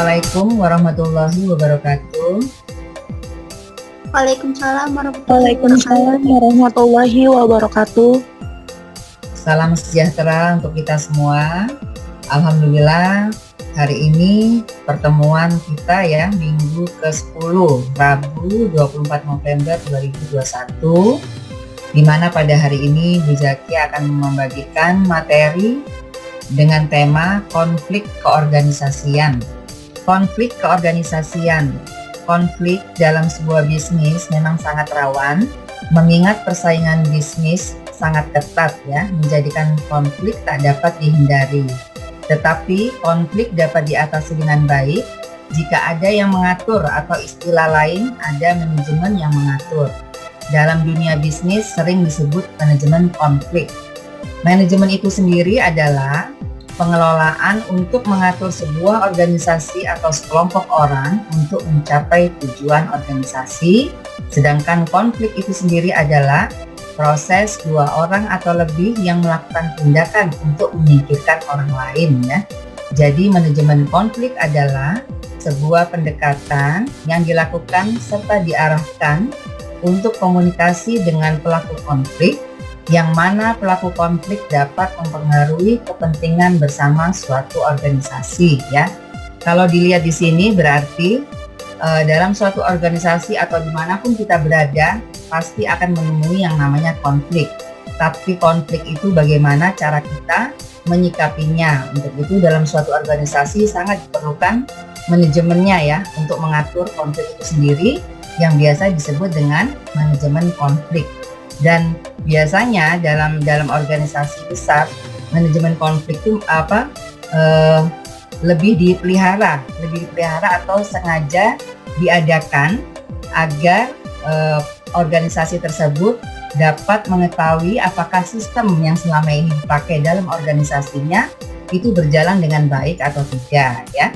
Assalamualaikum warahmatullahi wabarakatuh. Waalaikumsalam warahmatullahi Waalaikumsalam warahmatullahi wabarakatuh. Salam sejahtera untuk kita semua. Alhamdulillah, hari ini pertemuan kita ya, minggu ke-10, Rabu 24 November 2021, di mana pada hari ini Bu Zaki akan membagikan materi dengan tema konflik keorganisasian. Konflik keorganisasian. Konflik dalam sebuah bisnis memang sangat rawan, mengingat persaingan bisnis sangat ketat ya, menjadikan konflik tak dapat dihindari. Tetapi konflik dapat diatasi dengan baik jika ada yang mengatur, atau istilah lain ada manajemen yang mengatur. Dalam dunia bisnis sering disebut manajemen konflik. Manajemen itu sendiri adalah pengelolaan untuk mengatur sebuah organisasi atau sekelompok orang untuk mencapai tujuan organisasi, sedangkan konflik itu sendiri adalah proses dua orang atau lebih yang melakukan tindakan untuk menyingkirkan orang lain ya. Jadi manajemen konflik adalah sebuah pendekatan yang dilakukan serta diarahkan untuk komunikasi dengan pelaku konflik, yang mana pelaku konflik dapat mempengaruhi kepentingan bersama suatu organisasi ya. Kalau dilihat di sini berarti dalam suatu organisasi atau dimanapun kita berada pasti akan menemui yang namanya konflik. Tapi konflik itu bagaimana cara kita menyikapinya. Untuk itu dalam suatu organisasi sangat diperlukan manajemennya ya, untuk mengatur konflik itu sendiri, yang biasa disebut dengan manajemen konflik. Dan biasanya dalam organisasi besar manajemen konflik itu lebih dipelihara atau sengaja diadakan agar organisasi tersebut dapat mengetahui apakah sistem yang selama ini dipakai dalam organisasinya itu berjalan dengan baik atau tidak ya.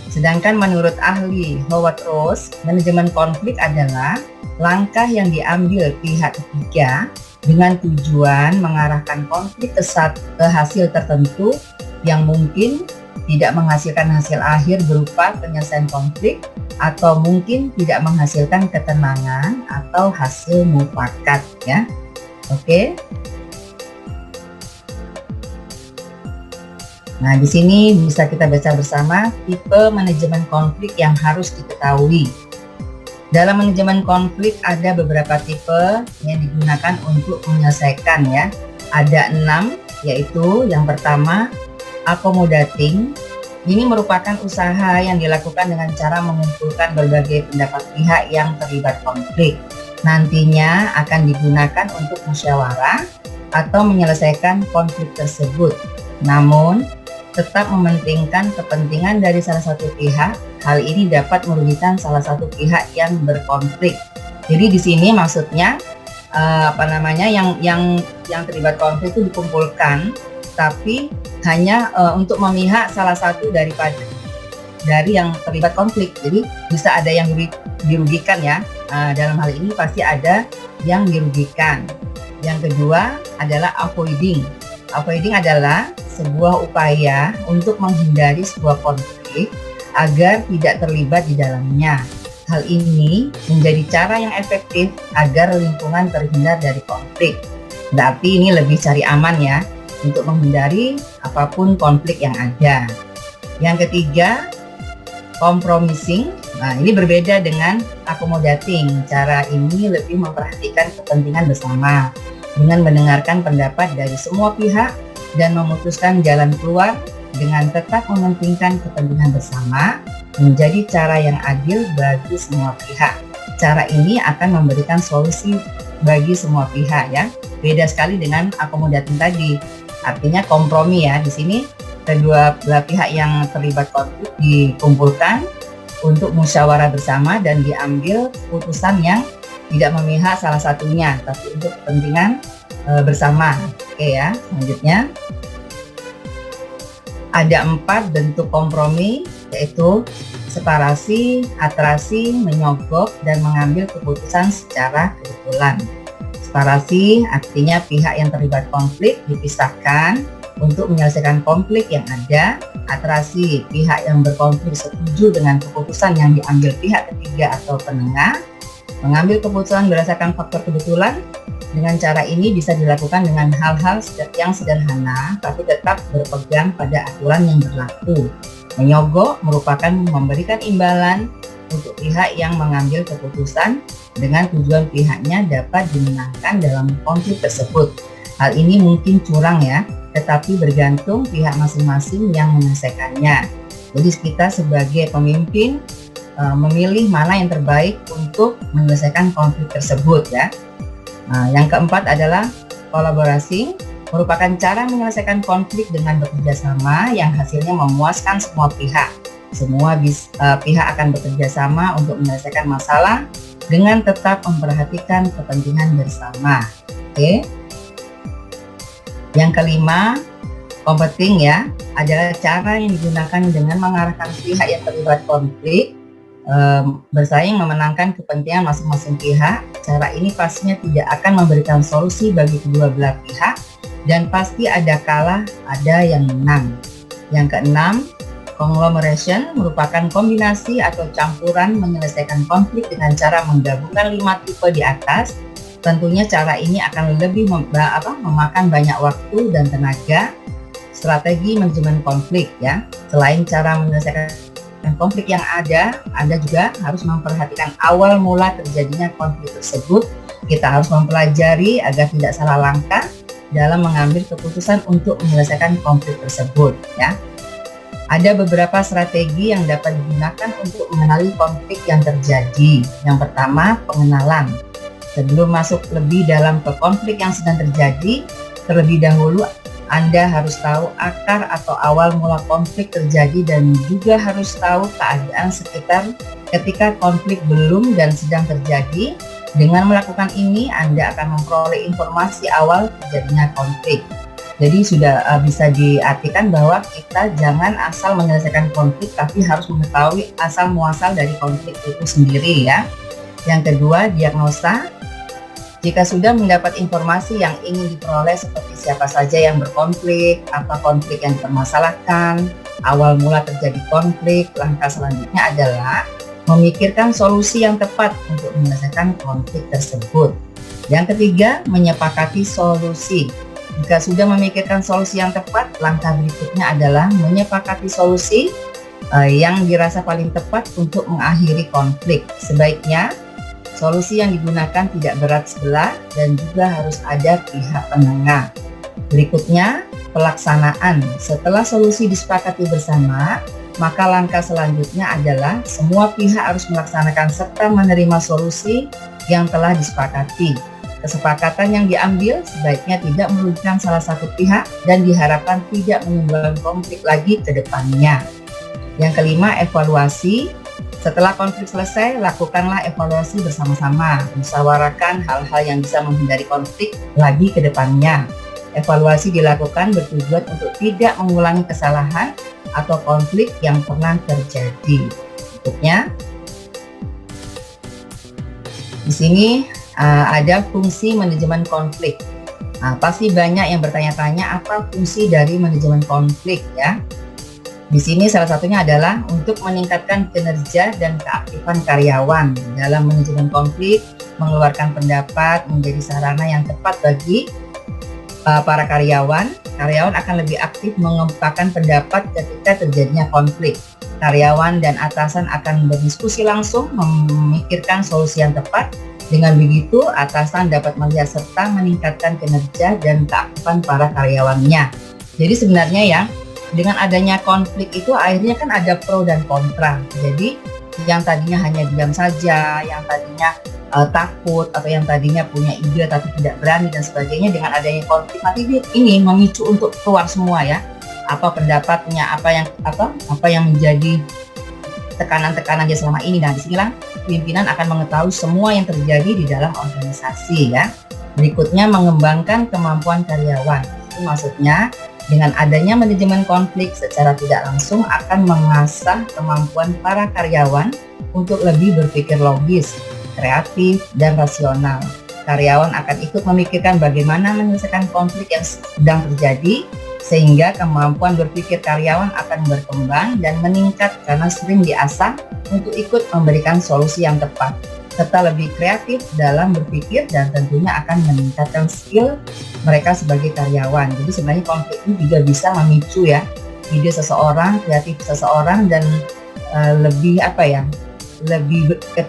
Sedangkan menurut ahli Howard Ross, manajemen konflik adalah langkah yang diambil pihak ketiga dengan tujuan mengarahkan konflik ke hasil tertentu yang mungkin tidak menghasilkan hasil akhir berupa penyelesaian konflik, atau mungkin tidak menghasilkan ketenangan atau hasil mufakat ya. Oke. Nah, di sini bisa kita baca bersama tipe manajemen konflik yang harus diketahui. Dalam manajemen konflik ada beberapa tipe yang digunakan untuk menyelesaikan ya. Ada 6, yaitu yang pertama accommodating. Ini merupakan usaha yang dilakukan dengan cara mengumpulkan berbagai pendapat pihak yang terlibat konflik. Nantinya akan digunakan untuk musyawarah atau menyelesaikan konflik tersebut. Namun tetap mementingkan kepentingan dari salah satu pihak. Hal ini dapat merugikan salah satu pihak yang berkonflik. Jadi di sini maksudnya yang terlibat konflik itu dikumpulkan, tapi hanya untuk memihak salah satu dari yang terlibat konflik. Jadi bisa ada yang dirugikan ya. Dalam hal ini pasti ada yang dirugikan. Yang kedua adalah avoiding. Avoiding adalah sebuah upaya untuk menghindari sebuah konflik agar tidak terlibat di dalamnya. Hal ini menjadi cara yang efektif agar lingkungan terhindar dari konflik. Berarti ini lebih cari aman ya, untuk menghindari apapun konflik yang ada. Yang ketiga, compromising. Nah, ini berbeda dengan accommodating. Cara ini lebih memperhatikan kepentingan bersama dengan mendengarkan pendapat dari semua pihak dan memutuskan jalan keluar dengan tetap mementingkan kepentingan bersama, menjadi cara yang adil bagi semua pihak. Cara ini akan memberikan solusi bagi semua pihak ya. Beda sekali dengan accommodating tadi. Artinya kompromi ya. Di sini kedua belah pihak yang terlibat konflik dikumpulkan untuk musyawarah bersama dan diambil putusan yang tidak memihak salah satunya, tapi untuk kepentingan bersama. Oke ya, selanjutnya ada 4 bentuk kompromi, yaitu separasi, atrasi, menyogok, dan mengambil keputusan secara kebetulan. Separasi artinya pihak yang terlibat konflik dipisahkan untuk menyelesaikan konflik yang ada. Aterasi, pihak yang berkonflik setuju dengan keputusan yang diambil pihak ketiga atau penengah. Mengambil keputusan berdasarkan faktor kebetulan. Dengan cara ini bisa dilakukan dengan hal-hal yang sederhana, tapi tetap berpegang pada aturan yang berlaku. Menyogok merupakan memberikan imbalan untuk pihak yang mengambil keputusan dengan tujuan pihaknya dapat dimenangkan dalam konflik tersebut. Hal ini mungkin curang ya, tetapi bergantung pihak masing-masing yang menyelesaikannya. Jadi kita sebagai pemimpin memilih mana yang terbaik untuk menyelesaikan konflik tersebut ya. Yang keempat adalah kolaborasi, merupakan cara menyelesaikan konflik dengan bekerja sama yang hasilnya memuaskan semua pihak. Semua pihak akan bekerja sama untuk menyelesaikan masalah dengan tetap memperhatikan kepentingan bersama. Oke. Yang kelima, competing ya, adalah cara yang digunakan dengan mengarahkan pihak yang terlibat konflik bersaing memenangkan kepentingan masing-masing pihak. Cara ini pastinya tidak akan memberikan solusi bagi kedua belah pihak dan pasti ada kalah, ada yang menang. Yang keenam, conglomeration merupakan kombinasi atau campuran menyelesaikan konflik dengan cara menggabungkan 5 tipe di atas. Tentunya cara ini akan lebih memakan banyak waktu dan tenaga. Strategi manajemen konflik ya. Selain cara menyelesaikan konflik yang ada, Anda juga harus memperhatikan awal mula terjadinya konflik tersebut. Kita harus mempelajari agar tidak salah langkah dalam mengambil keputusan untuk menyelesaikan konflik tersebut ya. Ada beberapa strategi yang dapat digunakan untuk mengenali konflik yang terjadi. Yang pertama, pengenalan. Sebelum masuk lebih dalam ke konflik yang sedang terjadi, terlebih dahulu Anda harus tahu akar atau awal mula konflik terjadi dan juga harus tahu keadaan sekitar ketika konflik belum dan sedang terjadi. Dengan melakukan ini, Anda akan memperoleh informasi awal terjadinya konflik. Jadi sudah bisa diartikan bahwa kita jangan asal menyelesaikan konflik, tapi harus mengetahui asal muasal dari konflik itu sendiri ya. Yang kedua, diagnosa. Jika sudah mendapat informasi yang ingin diperoleh seperti siapa saja yang berkonflik, apa konflik yang dipermasalahkan, awal mula terjadi konflik, langkah selanjutnya adalah memikirkan solusi yang tepat untuk menyelesaikan konflik tersebut. Yang ketiga, menyepakati solusi. Jika sudah memikirkan solusi yang tepat, langkah berikutnya adalah menyepakati solusi yang dirasa paling tepat untuk mengakhiri konflik. Sebaiknya solusi yang digunakan tidak berat sebelah dan juga harus ada pihak penengah. Berikutnya, pelaksanaan. Setelah solusi disepakati bersama, maka langkah selanjutnya adalah semua pihak harus melaksanakan serta menerima solusi yang telah disepakati. Kesepakatan yang diambil sebaiknya tidak merugikan salah satu pihak dan diharapkan tidak menimbulkan konflik lagi ke depannya. Yang kelima, evaluasi. Setelah konflik selesai, lakukanlah evaluasi bersama-sama. Musyawarahkan hal-hal yang bisa menghindari konflik lagi ke depannya. Evaluasi dilakukan bertujuan untuk tidak mengulangi kesalahan atau konflik yang pernah terjadi. Berikutnya, di sini ada fungsi manajemen konflik. Pasti banyak yang bertanya-tanya apa fungsi dari manajemen konflik ya. Di sini salah satunya adalah untuk meningkatkan kinerja dan keaktifan karyawan dalam manajemen konflik, mengeluarkan pendapat menjadi sarana yang tepat bagi para karyawan. Karyawan akan lebih aktif mengemukakan pendapat ketika terjadinya konflik. Karyawan dan atasan akan berdiskusi langsung, memikirkan solusi yang tepat. Dengan begitu, atasan dapat melihat serta meningkatkan kinerja dan keaktifan para karyawannya. Jadi sebenarnya ya, dengan adanya konflik itu akhirnya kan ada pro dan kontra. Jadi yang tadinya hanya diam saja, yang tadinya takut atau yang tadinya punya ide tapi tidak berani dan sebagainya, dengan adanya konflik nanti ini memicu untuk keluar semua ya. Apa pendapatnya, apa yang menjadi tekanan-tekanan dia selama ini. Nah, disinilah pimpinan akan mengetahui semua yang terjadi di dalam organisasi ya. Berikutnya, mengembangkan kemampuan karyawan. Itu maksudnya dengan adanya manajemen konflik secara tidak langsung akan mengasah kemampuan para karyawan untuk lebih berpikir logis, kreatif, dan rasional. Karyawan akan ikut memikirkan bagaimana menyelesaikan konflik yang sedang terjadi sehingga kemampuan berpikir karyawan akan berkembang dan meningkat karena sering diasah untuk ikut memberikan solusi yang tepat, serta lebih kreatif dalam berpikir dan tentunya akan meningkatkan skill mereka sebagai karyawan. Jadi sebenarnya konflik ini juga bisa memicu ya ide seseorang, kreatif seseorang, dan lebih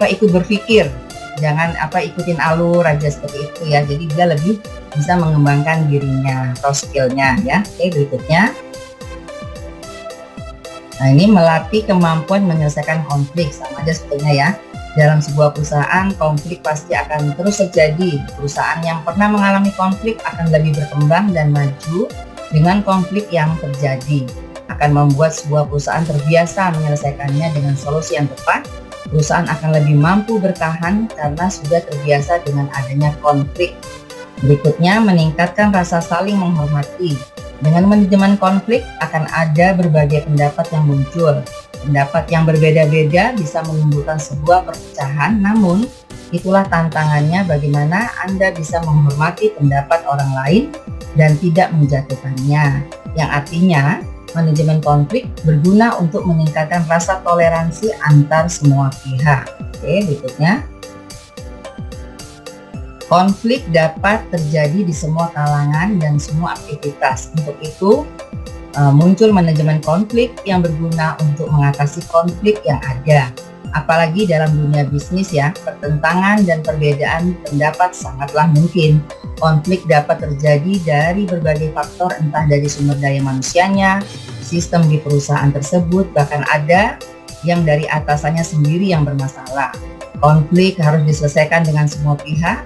ikut berpikir. Jangan ikutin alur aja seperti itu ya. Jadi dia lebih bisa mengembangkan dirinya atau skillnya ya. Oke, berikutnya. Nah, ini melatih kemampuan menyelesaikan konflik, sama aja sebetulnya ya. Dalam sebuah perusahaan, konflik pasti akan terus terjadi. Perusahaan yang pernah mengalami konflik akan lebih berkembang dan maju dengan konflik yang terjadi. Akan membuat sebuah perusahaan terbiasa menyelesaikannya dengan solusi yang tepat. Perusahaan akan lebih mampu bertahan karena sudah terbiasa dengan adanya konflik. Berikutnya, meningkatkan rasa saling menghormati. Dengan manajemen konflik akan ada berbagai pendapat yang muncul. Pendapat yang berbeda-beda bisa menimbulkan sebuah perpecahan, namun itulah tantangannya bagaimana Anda bisa menghormati pendapat orang lain dan tidak menjatuhkannya. Yang artinya, manajemen konflik berguna untuk meningkatkan rasa toleransi antar semua pihak. Oke, berikutnya. Konflik dapat terjadi di semua kalangan dan semua aktivitas. Untuk itu, muncul manajemen konflik yang berguna untuk mengatasi konflik yang ada. Apalagi dalam dunia bisnis ya, pertentangan dan perbedaan pendapat sangatlah mungkin. Konflik dapat terjadi dari berbagai faktor, entah dari sumber daya manusianya, sistem di perusahaan tersebut, bahkan ada yang dari atasannya sendiri yang bermasalah. Konflik harus diselesaikan dengan semua pihak.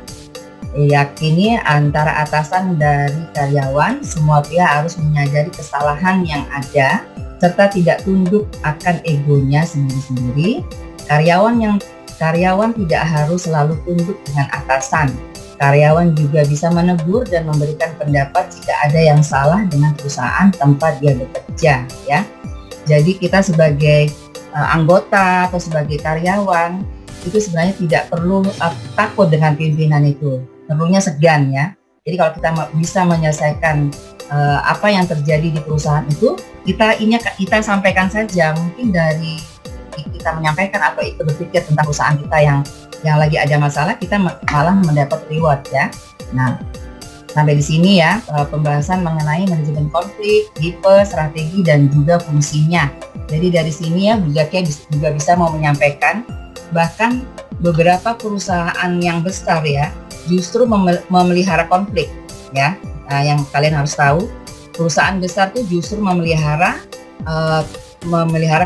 Yakini antara atasan dari karyawan, semua pihak harus menyadari kesalahan yang ada serta tidak tunduk akan egonya sendiri-sendiri. Karyawan tidak harus selalu tunduk dengan atasan. Karyawan juga bisa menegur dan memberikan pendapat jika ada yang salah dengan perusahaan tempat dia bekerja ya. Jadi kita sebagai anggota atau sebagai karyawan itu sebenarnya tidak perlu takut dengan pimpinan itu. Perlunya segan ya. Jadi kalau kita bisa menyelesaikan apa yang terjadi di perusahaan itu, kita sampaikan saja. Mungkin dari kita menyampaikan atau ikut berpikir tentang perusahaan kita yang lagi ada masalah, kita malah mendapat reward ya. Nah, sampai di sini ya pembahasan mengenai manajemen konflik, tipe, strategi, dan juga fungsinya. Jadi dari sini ya Bu Zakia juga bisa mau menyampaikan, bahkan beberapa perusahaan yang besar ya justru memelihara konflik ya. Nah, yang kalian harus tahu, perusahaan besar tuh justru memelihara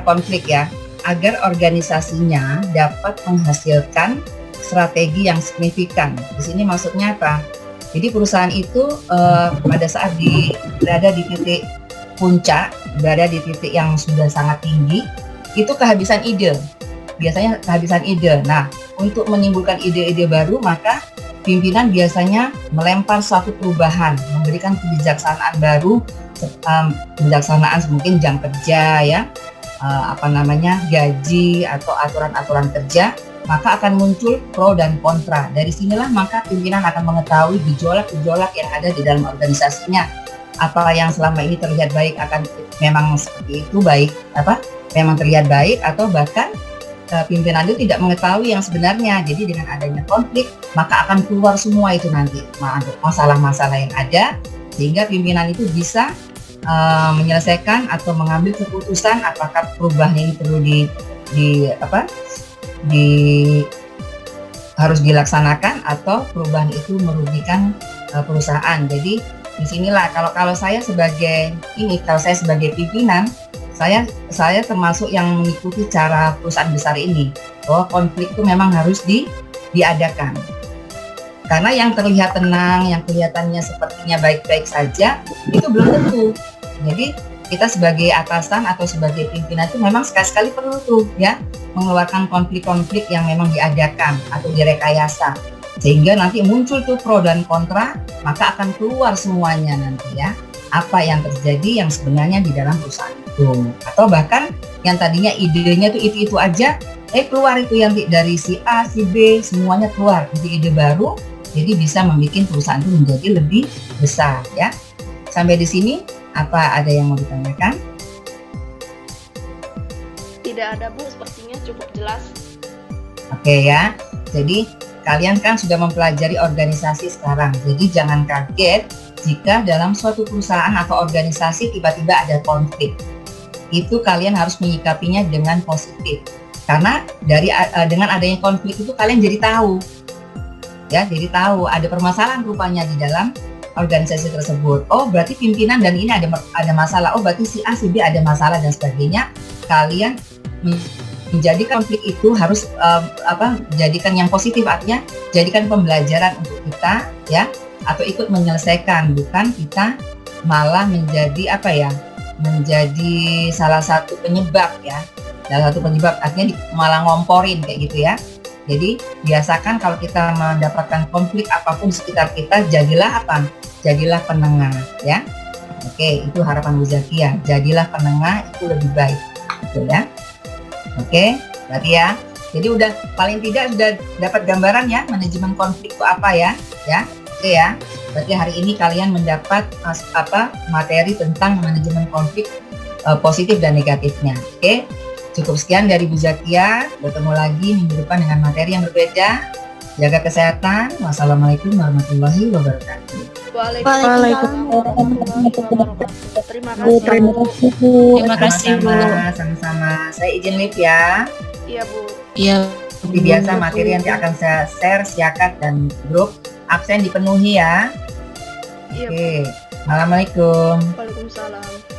konflik ya, agar organisasinya dapat menghasilkan strategi yang signifikan. Di sini maksudnya apa? Jadi perusahaan itu pada saat berada di titik puncak, berada di titik yang sudah sangat tinggi, itu kehabisan ide. Biasanya kehabisan ide. Nah, untuk menimbulkan ide-ide baru, maka pimpinan biasanya melempar suatu perubahan, memberikan kebijaksanaan baru, kebijaksanaan mungkin jam kerja ya, gaji atau aturan-aturan kerja, maka akan muncul pro dan kontra. Dari sinilah maka pimpinan akan mengetahui gejolak-gejolak yang ada di dalam organisasinya. Apa yang selama ini terlihat baik akan memang seperti itu memang terlihat baik, atau bahkan pimpinan itu tidak mengetahui yang sebenarnya. Jadi dengan adanya konflik, maka akan keluar semua itu nanti masalah-masalah yang ada, sehingga pimpinan itu bisa menyelesaikan atau mengambil keputusan apakah perubahan ini perlu harus dilaksanakan atau perubahan itu merugikan perusahaan. Jadi disinilah kalau saya sebagai pimpinan, saya termasuk yang mengikuti cara perusahaan besar ini, bahwa konflik itu memang harus diadakan. Karena yang terlihat tenang, yang kelihatannya sepertinya baik-baik saja, itu belum tentu. Jadi kita sebagai atasan atau sebagai pimpinan itu memang sekali-sekali perlu tuh ya mengeluarkan konflik-konflik yang memang diadakan atau direkayasa. Sehingga nanti muncul tuh pro dan kontra, maka akan keluar semuanya nanti ya. Apa yang terjadi yang sebenarnya di dalam perusahaan itu. Atau bahkan yang tadinya idenya tuh itu aja, keluar itu yang dari si A, si B, semuanya keluar. Jadi ide baru, jadi bisa membuat perusahaan itu menjadi lebih besar ya. Sampai di sini Apa ada yang mau ditanyakan? Tidak ada Bu, sepertinya cukup jelas. Oke ya, jadi kalian kan sudah mempelajari organisasi sekarang, jadi jangan kaget jika dalam suatu perusahaan atau organisasi tiba-tiba ada konflik. Itu kalian harus menyikapinya dengan positif, karena dengan adanya konflik itu kalian jadi tahu, ya, jadi tahu ada permasalahan rupanya di dalam organisasi tersebut. Oh, berarti pimpinan dan ini ada masalah. Oh, berarti si A, si B ada masalah dan sebagainya. Kalian menjadi konflik itu harus jadikan yang positif, artinya jadikan pembelajaran untuk kita, ya, atau ikut menyelesaikan, bukan kita malah menjadi menjadi salah satu penyebab, ya, salah satu penyebab, artinya malah ngomporin kayak gitu ya. Jadi biasakan kalau kita mendapatkan konflik apapun di sekitar kita, jadilah penengah, ya. Oke, itu harapan Bu Zakia, jadilah penengah, itu lebih baik, gitu ya. Oke, berarti ya. Jadi udah paling tidak sudah dapat gambaran ya manajemen konflik itu apa ya, ya. Oke ya. Berarti hari ini kalian mendapat materi tentang manajemen konflik positif dan negatifnya. Oke. Cukup sekian dari Bu Zakia. Bertemu lagi minggu depan dengan materi yang berbeda. Jaga kesehatan. Wassalamualaikum warahmatullahi wabarakatuh. Waalaikumsalam warahmatullahi wabarakatuh. Terima kasih. Terima kasih Bu. Sama-sama. Saya izin live ya. Iya Bu. Iya. Seperti biasa materi yang akan saya share, siakat dan grup absen dipenuhi ya. Iya Bu. Oke. Assalamualaikum. Waalaikumsalam.